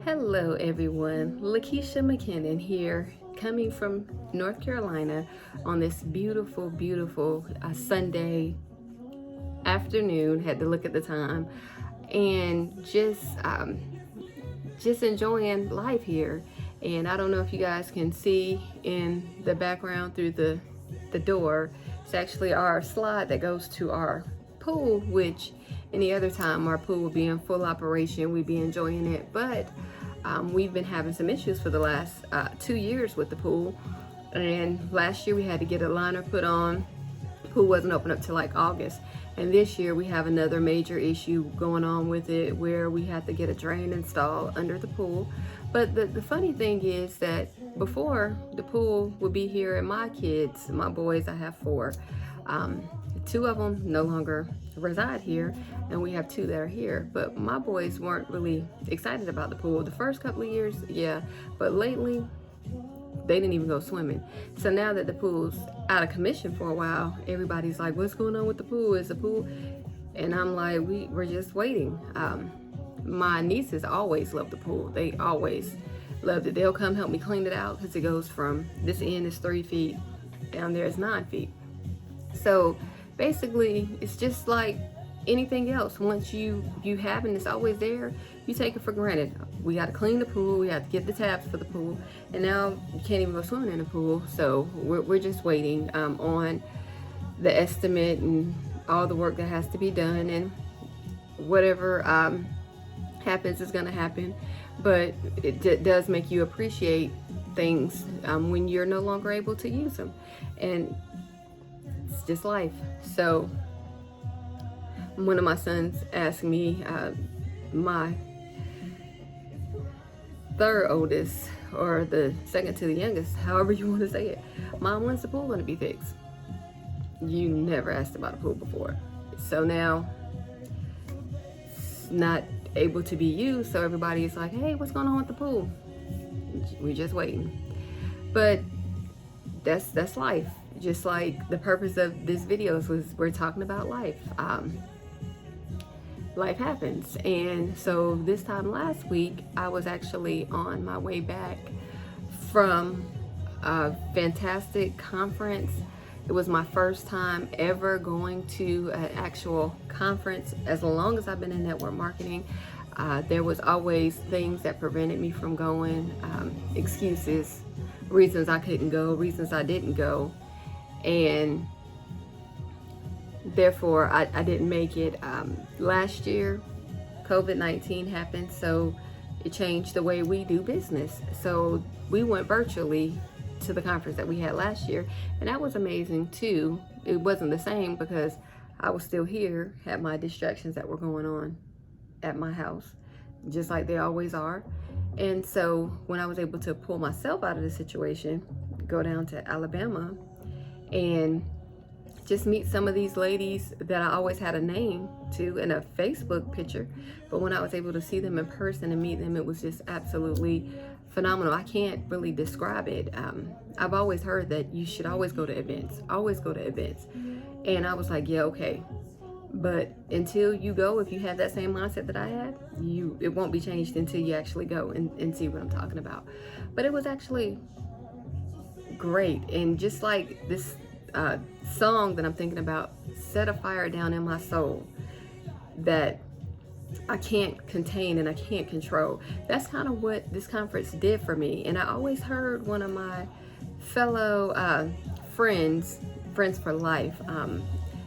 Hello, everyone. Lakeisha McKinnon here, coming from North Carolina on this beautiful, beautiful Sunday afternoon. Had to look at the time, and just enjoying life here. And I don't know if you guys can see in the background through the door. It's actually our slide that goes to our pool, which any other time our pool would be in full operation, we'd be enjoying it. But we've been having some issues for the last 2 years with the pool. And last year we had to get a liner put on. The pool wasn't open up till like August. And this year we have another major issue going on with it where we have to get a drain installed under the pool. But the funny thing is that before, the pool would be here, and my kids, my boys, I have four, two of them no longer reside here, and we have two that are here. But my boys weren't really excited about the pool the first couple of years, yeah, but lately they didn't even go swimming. So now that the pool's out of commission for a while, everybody's like, what's going on with the pool? Is the pool? And I'm like, we're just waiting. My nieces always loved the pool. They always loved it. They'll come help me clean it out because it goes from this end is 3 feet, down there is 9 feet. So basically, it's just like anything else. Once you have and it's always there, you take it for granted. We got to clean the pool, we have to get the taps for the pool, and now you can't even go swimming in the pool. So we're just waiting on the estimate and all the work that has to be done, and whatever happens is going to happen. But it does make you appreciate things when you're no longer able to use them, and it's just life. So one of my sons asked me, my third oldest, or the second to the youngest, however you want to say it, Mom, when's the pool going to be fixed? You never asked about a pool before. So now it's not able to be used, so everybody's like, hey, what's going on with the pool? We're just waiting. But that's life. Just like the purpose of this video was, we're talking about life. Life happens. And so this time last week, I was actually on my way back from a fantastic conference. It was my first time ever going to an actual conference. As long as I've been in network marketing, there was always things that prevented me from going, excuses, reasons I couldn't go, reasons I didn't go. And therefore I didn't make it. Last year COVID-19 happened, so it changed the way we do business. So we went virtually to the conference that we had last year, and that was amazing too. It wasn't the same because I was still here, had my distractions that were going on at my house, just like they always are. And so when I was able to pull myself out of the situation, go down to Alabama and just meet some of these ladies that I always had a name to in a Facebook picture, but when I was able to see them in person and meet them, it was just absolutely phenomenal. I can't really describe it. I've always heard that you should always go to events, and I was like, yeah, okay. But until you go, if you have that same mindset that I had, it won't be changed until you actually go and see what I'm talking about. But it was actually great. And just like this song that I'm thinking about, set a fire down in my soul that I can't contain and I can't control. That's kind of what this conference did for me. And I always heard one of my fellow friends for life,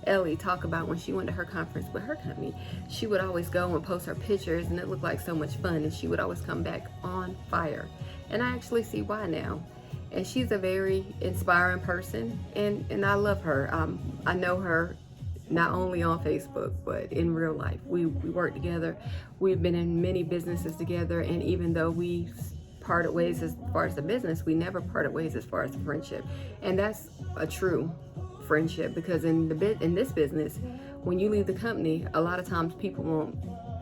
Ellie, talk about when she went to her conference with her company. She would always go and post her pictures, and it looked like so much fun, and she would always come back on fire. And I actually see why now. And she's a very inspiring person, and I love her. I know her not only on Facebook, but in real life. We work together. We've been in many businesses together, and even though we parted ways as far as the business, we never parted ways as far as the friendship. And that's a true friendship, because in this business, when you leave the company, a lot of times people won't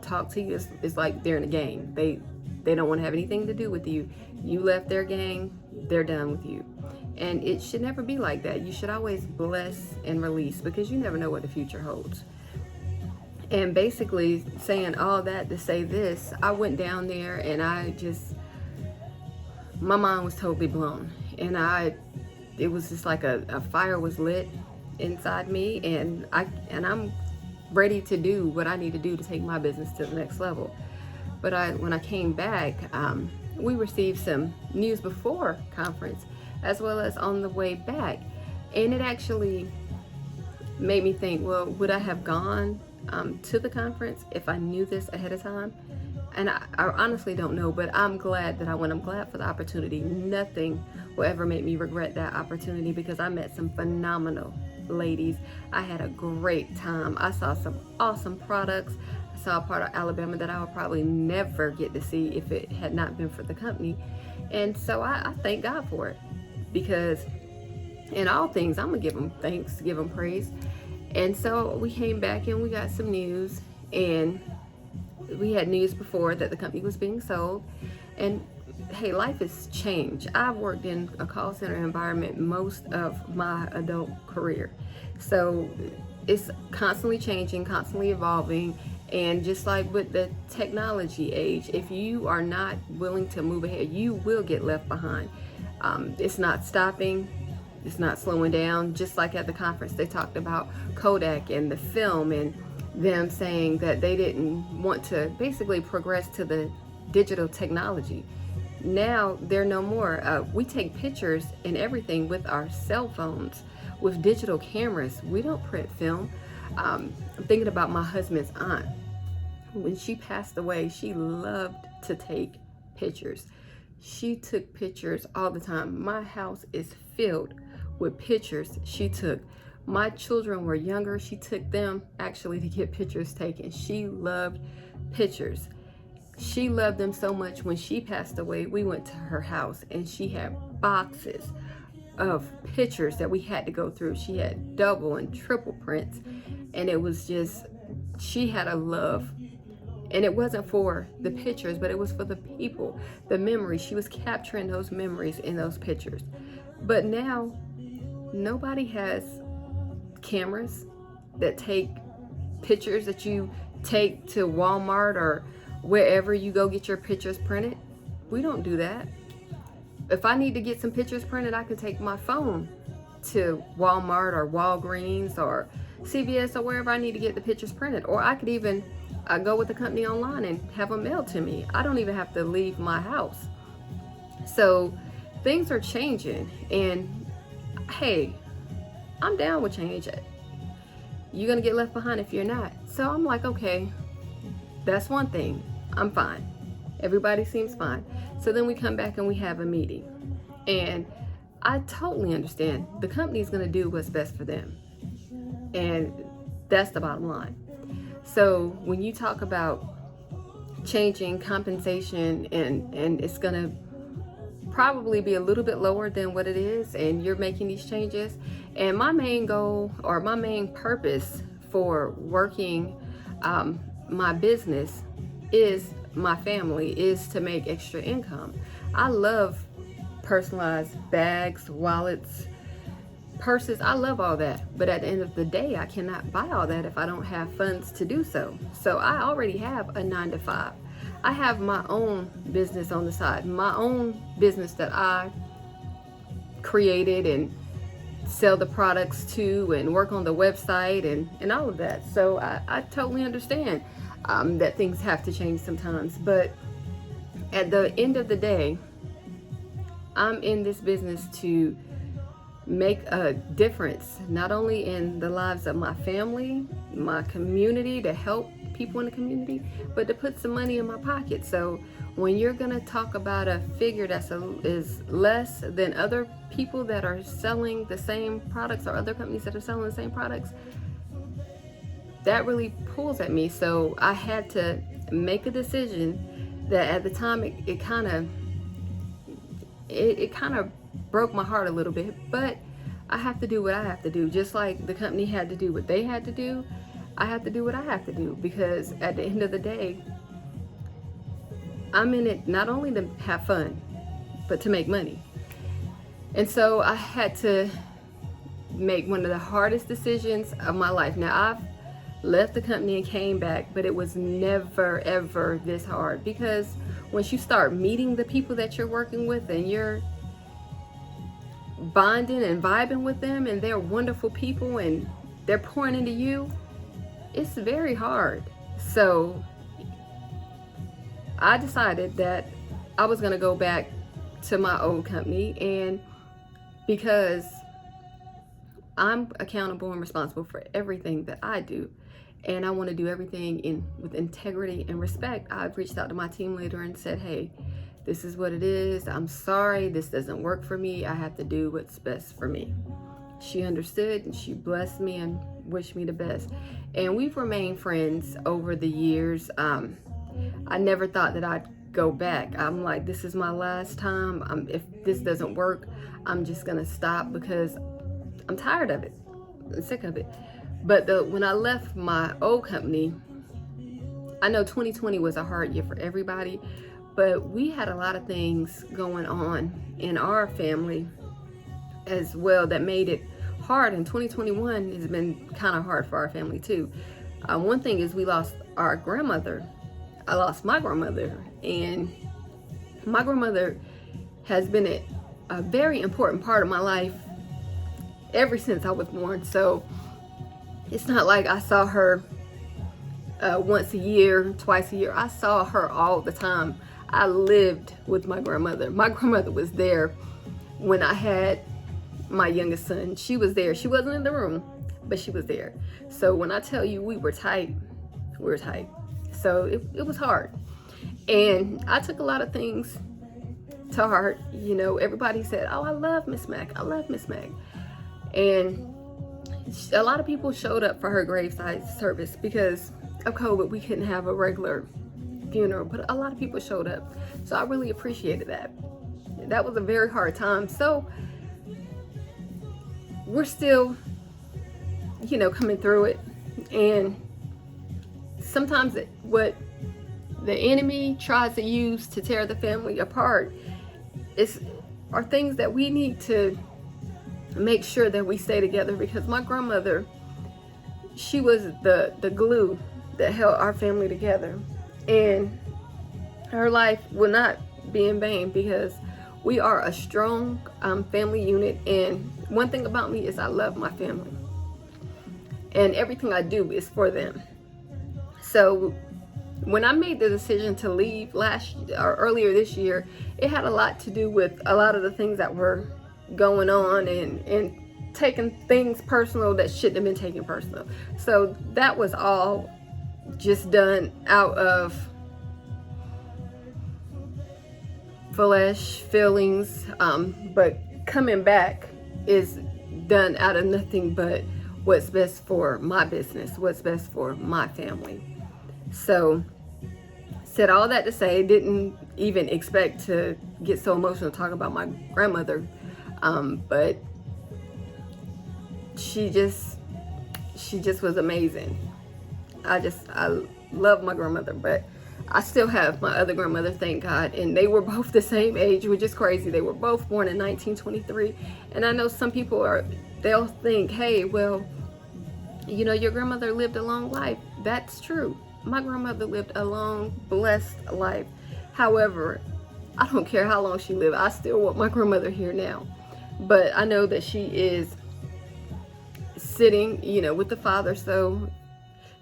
talk to you. It's like they're in a gang. They don't want to have anything to do with you. You left their gang, they're done with you. And it should never be like that. You should always bless and release, because you never know what the future holds. And basically saying all that to say this, I went down there and my mind was totally blown. And it was just like a fire was lit inside me, and I'm ready to do what I need to do to take my business to the next level. But when I came back, we received some news before conference as well as on the way back. And it actually made me think, well, would I have gone to the conference if I knew this ahead of time? And I honestly don't know, but I'm glad that I went. I'm glad for the opportunity. Nothing will ever make me regret that opportunity, because I met some phenomenal ladies. I had a great time. I saw some awesome products. I saw a part of Alabama that I would probably never get to see if it had not been for the company. And so I thank God for it, because in all things, I'm gonna give him thanks, give him praise. And so we came back and we got some news, and we had news before that the company was being sold. And hey, life has changed. I've worked in a call center environment most of my adult career. So it's constantly changing, constantly evolving. And just like with the technology age, if you are not willing to move ahead, you will get left behind. It's not stopping. It's not slowing down. Just like at the conference, they talked about Kodak and the film, and them saying that they didn't want to basically progress to the digital technology. Now they're no more. We take pictures and everything with our cell phones, with digital cameras. We don't print film. I'm thinking about my husband's aunt. When she passed away, she loved to take pictures. She took pictures all the time. My house is filled with pictures she took. My children were younger. She took them actually to get pictures taken. She loved pictures. She loved them so much. When she passed away, we went to her house and she had boxes of pictures that we had to go through. She had double and triple prints, and it was just, she had a love. And it wasn't for the pictures, but it was for the people, the memories. She was capturing those memories in those pictures. But now, nobody has cameras that take pictures that you take to Walmart or wherever you go get your pictures printed. We don't do that. If I need to get some pictures printed, I can take my phone to Walmart or Walgreens or CVS or wherever I need to get the pictures printed. Or I could even go with the company online and have them mailed to me. I don't even have to leave my house. So things are changing, and hey, I'm down with change. You're gonna get left behind if you're not. So I'm like, okay, that's one thing. I'm fine. Everybody seems fine. So then we come back and we have a meeting, and I totally understand the company's gonna do what's best for them, and that's the bottom line. So when you talk about changing compensation, and it's gonna probably be a little bit lower than what it is, and you're making these changes, and my main goal or my main purpose for working my business is my family, is to make extra income. I love personalized bags, wallets, purses. I love all that, but at the end of the day, I cannot buy all that if I don't have funds to do so. So I already have a 9-to-5. I have my own business on the side, my own business that I created and sell the products to and work on the website and all of that. So I totally understand that things have to change sometimes. But at the end of the day, I'm in this business to make a difference, not only in the lives of my family, my community, to help people in the community, but to put some money in my pocket. So when you're gonna talk about a figure is less than other people that are selling the same products, or other companies that are selling the same products, that really pulls at me. So I had to make a decision that at the time it kind of broke my heart a little bit, but I have to do what I have to do. Just like the company had to do what they had to do, I have to do what I have to do, because at the end of the day, I'm in it not only to have fun, but to make money. And so I had to make one of the hardest decisions of my life. Now, I've left the company and came back, but it was never ever this hard, because once you start meeting the people that you're working with and you're bonding and vibing with them, and they're wonderful people and they're pouring into you, it's very hard. So I decided that I was going to go back to my old company, and because I'm accountable and responsible for everything that I do, and I want to do everything with integrity and respect, I've reached out to my team leader and said, hey, this is what it is. I'm sorry, this doesn't work for me. I have to do what's best for me. She understood, and she blessed me and wished me the best. And we've remained friends over the years. I never thought that I'd go back. I'm like, this is my last time. If this doesn't work, I'm just gonna stop, because I'm tired of it. I'm sick of it. But when I left my old company, I know 2020 was a hard year for everybody, but we had a lot of things going on in our family as well that made it hard. And 2021 has been kind of hard for our family too. One thing is we lost our grandmother. I lost my grandmother, and my grandmother has been a very important part of my life ever since I was born. So it's not like I saw her once a year, twice a year. I saw her all the time. I lived with my grandmother. My grandmother was there when I had my youngest son. She was there. She wasn't in the room, but she was there. So when I tell you we were tight, we were tight. So it was hard. And I took a lot of things to heart. You know, everybody said, oh, I love Miss Mac. I love Miss Mac. And a lot of people showed up for her graveside service. Because of COVID, we couldn't have a regular funeral, but a lot of people showed up. So I really appreciated that. That was a very hard time. So we're still, you know, coming through it. And sometimes what the enemy tries to use to tear the family apart are things that we need to make sure that we stay together. Because my grandmother, she was the glue that held our family together, and her life will not be in vain, because we are a strong family unit. And one thing about me is I love my family, and everything I do is for them. So when I made the decision to leave earlier this year, it had a lot to do with a lot of the things that were going on, and taking things personal that shouldn't have been taken personal. So that was all just done out of flesh, feelings, but coming back is done out of nothing but what's best for my business, what's best for my family. So said all that to say, didn't even expect to get so emotional talking about my grandmother, but she just was amazing. I love my grandmother, but I still have my other grandmother, thank God, and they were both the same age, which is crazy. They were both born in 1923, and I know some people they'll think, hey, well, you know, your grandmother lived a long life. That's true. My grandmother lived a long, blessed life. However, I don't care how long she lived. I still want my grandmother here now. But I know that she is sitting, you know, with the Father, so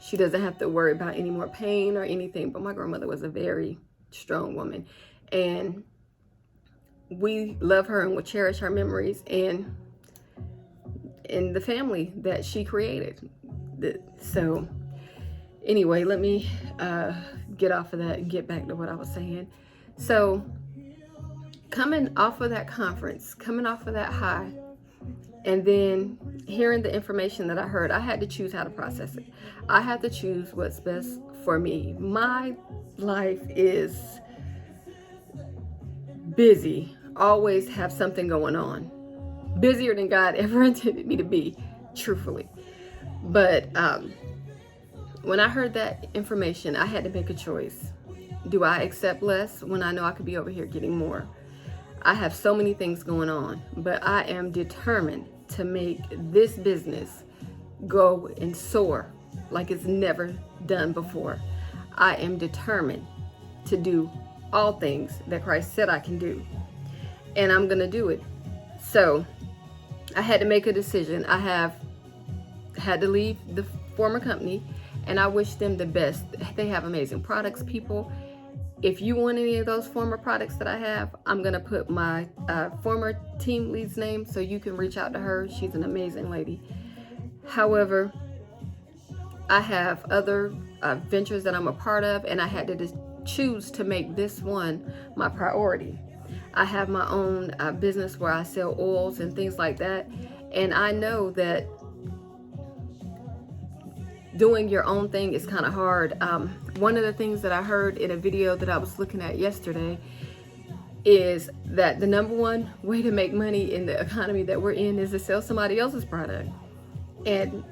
she doesn't have to worry about any more pain or anything. But my grandmother was a very strong woman, and we love her and will cherish her memories and in the family that she created. So anyway, let me get off of that and get back to what I was saying. So coming off of that conference, coming off of that high, and then hearing the information that I heard, I had to choose how to process it. I had to choose what's best for me. My life is busy, always have something going on. Busier than God ever intended me to be, truthfully. But when I heard that information, I had to make a choice. Do I accept less when I know I could be over here getting more? I have so many things going on, but I am determined to make this business go and soar like it's never done before. I am determined to do all things that Christ said I can do, and I'm gonna do it. So I had to make a decision. I have had to leave the former company, and I wish them the best. They have amazing products, people. If you want any of those former products that I have, I'm gonna put my former team lead's name so you can reach out to her. She's an amazing lady. However, I have other ventures that I'm a part of, and I had to choose to make this one my priority. I have my own business where I sell oils and things like that, and I know that doing your own thing is kind of hard. One of the things that I heard in a video that I was looking at yesterday is that the number one way to make money in the economy that we're in is to sell somebody else's product. And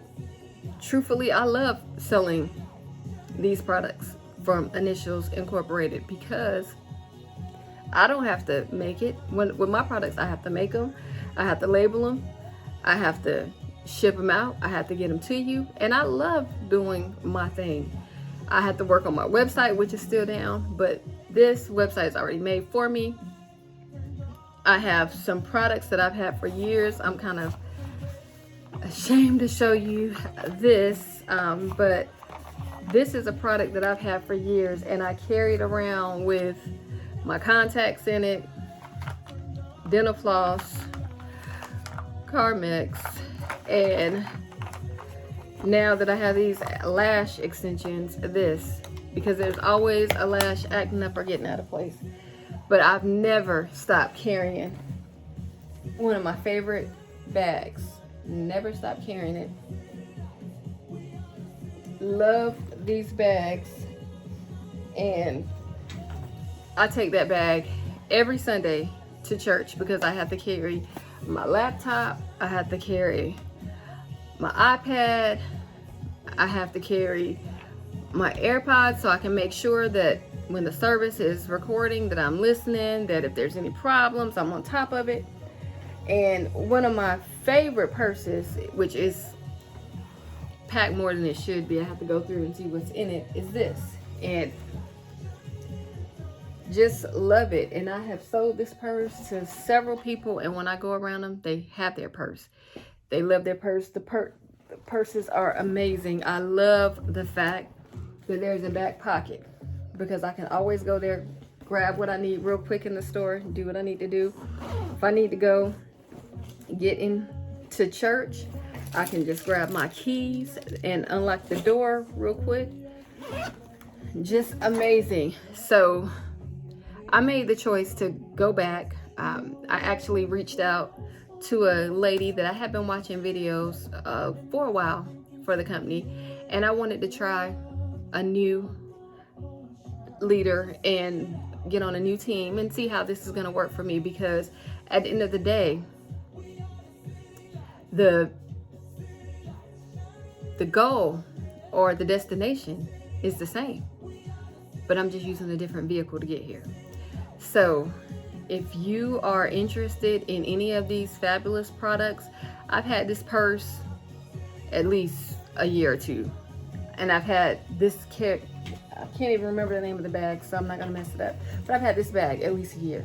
truthfully, I love selling these products from Initials Incorporated because I don't have to make it. With my products, I have to make them, I have to label them, I have to ship them out, I have to get them to you, and I love doing my thing. I had to work on my website, which is still down, but this website is already made for me. I have some products that I've had for years. I'm kind of ashamed to show you this, but this is a product that I've had for years, and I carry it around with my contacts in it, dental floss, Carmex, and now that I have these lash extensions, because there's always a lash acting up or getting out of place. But I've never stopped carrying one of my favorite bags. Never stopped carrying it. Love these bags, and I take that bag every Sunday to church because I have to carry my laptop, I have to carry my iPad, I have to carry my AirPods so I can make sure that when the service is recording that I'm listening, that if there's any problems, I'm on top of it. And one of my favorite purses, which is packed more than it should be, I have to go through and see what's in it, is this. And just love it. And I have sold this purse to several people, and when I go around them, they have their purse. They love their purse. The purses are amazing. I love the fact that there's a back pocket because I can always go there, grab what I need real quick in the store, do what I need to do. If I need to go get into church, I can just grab my keys and unlock the door real quick. Just amazing. So I made the choice to go back. I actually reached out to a lady that I had been watching videos for a while for the company, and I wanted to try a new leader and get on a new team and see how this is going to work for me, because at the end of the day, the goal or the destination is the same, but I'm just using a different vehicle to get here. So if you are interested in any of these fabulous products, I've had this purse at least a year or two, and I've had this I can't even remember the name of the bag, so I'm not gonna mess it up, but I've had this bag at least a year.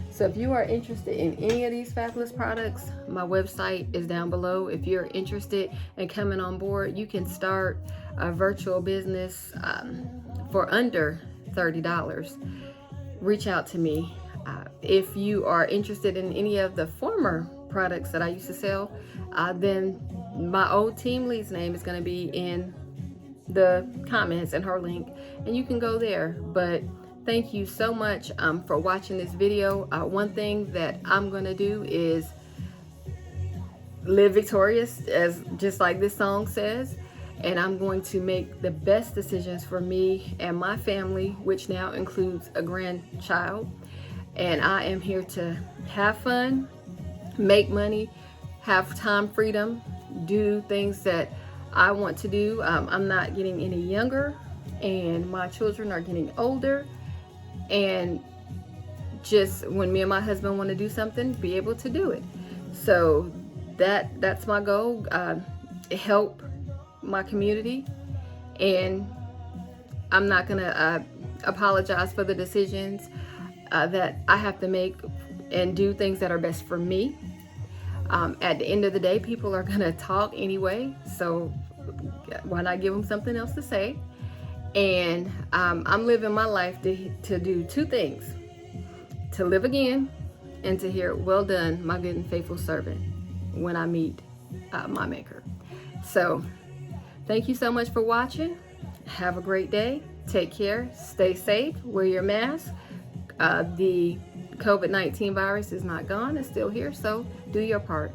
So if you are interested in any of these fabulous products, my website is down below. If you're interested in coming on board, you can start a virtual business for under $30. Reach out to me. If you are interested in any of the former products that I used to sell, then my old team lead's name is going to be in the comments and her link, and you can go there. But thank you so much for watching this video. One thing that I'm going to do is live victorious, as just like this song says, and I'm going to make the best decisions for me and my family, which now includes a grandchild. And I am here to have fun, make money, have time freedom, do things that I want to do. I'm not getting any younger, and my children are getting older, and just when me and my husband want to do something, be able to do it. So that's my goal. Help my community, And I'm not going to apologize for the decisions that I have to make and do things that are best for me. At the end of the day, people are going to talk anyway, so why not give them something else to say? And I'm living my life to do two things: to live again and to hear, "Well done, my good and faithful servant," when I meet my Maker. So thank you so much for watching. Have a great day. Take care. Stay safe. Wear your mask. The COVID-19 virus is not gone. It's still here, so do your part.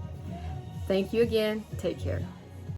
Thank you again. Take care.